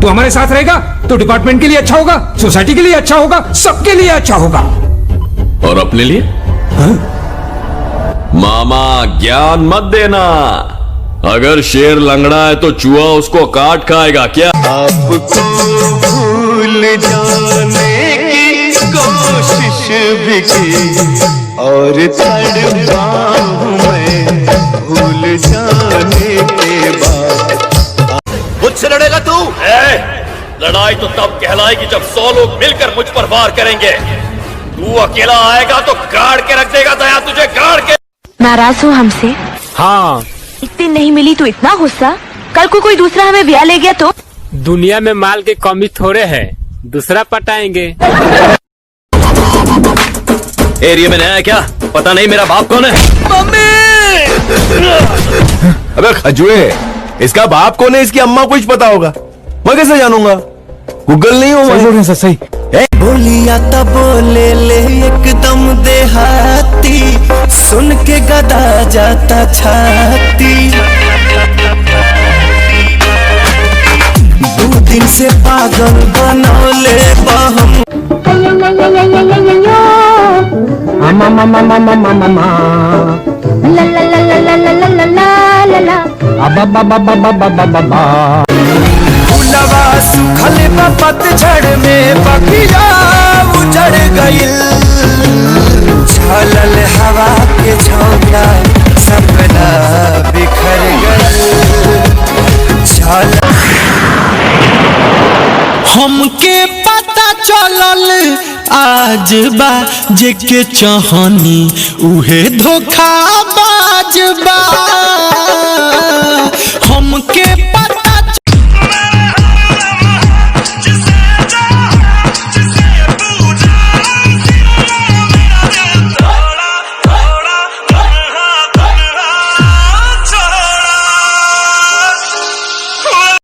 तू हमारे साथ रहेगा तो डिपार्टमेंट के लिए अच्छा होगा, सोसाइटी के लिए अच्छा होगा, सबके लिए अच्छा होगा। और अपने लिए? हाँ? मामा ज्ञान मत देना। अगर शेर लंगड़ा है तो चूहा उसको काट खाएगा क्या? आपको भूल जाने की कोशिश भी की और तड़पा हूं मैं भूल जाने के बाद। मुझसे लड़ेगा तू? लड़ाई तो तब कहलाएगी जब 100 लोग मिलकर मुझ पर वार करेंगे। तू अकेला आएगा तो गाड़ के रख देगा दया तुझे, गाड़ के। नाराज हो हमसे? हाँ। एक दिन नहीं मिली तो इतना गुस्सा, कल को कोई दूसरा हमें ब्याह ले गया तो? दुनिया में माल की कमी थोड़े है, दूसरा पटाएंगे। एरिया में नया है क्या? पता नहीं मेरा बाप कौन है? मम्मी! अबे खजुए, इसका बाप कौन है, इसकी अम्मा कुछ पता होगा, मैं कैसे जानूंगा? गूगल नहीं हूँ मैं। सही बोलिया तब बोले ले एकदम देहाती, सुन के गदा जाता छाती। 2 दिन से पागल बनौले बहम। फूलवा सुखल पतझड़ में बगिया उजड़ गइल, छलल हवा के झोंका सपना बिखर गइल। हमके पता चलल आज बा जेके चाहनी उहे धोखा बाज बा। हमके पता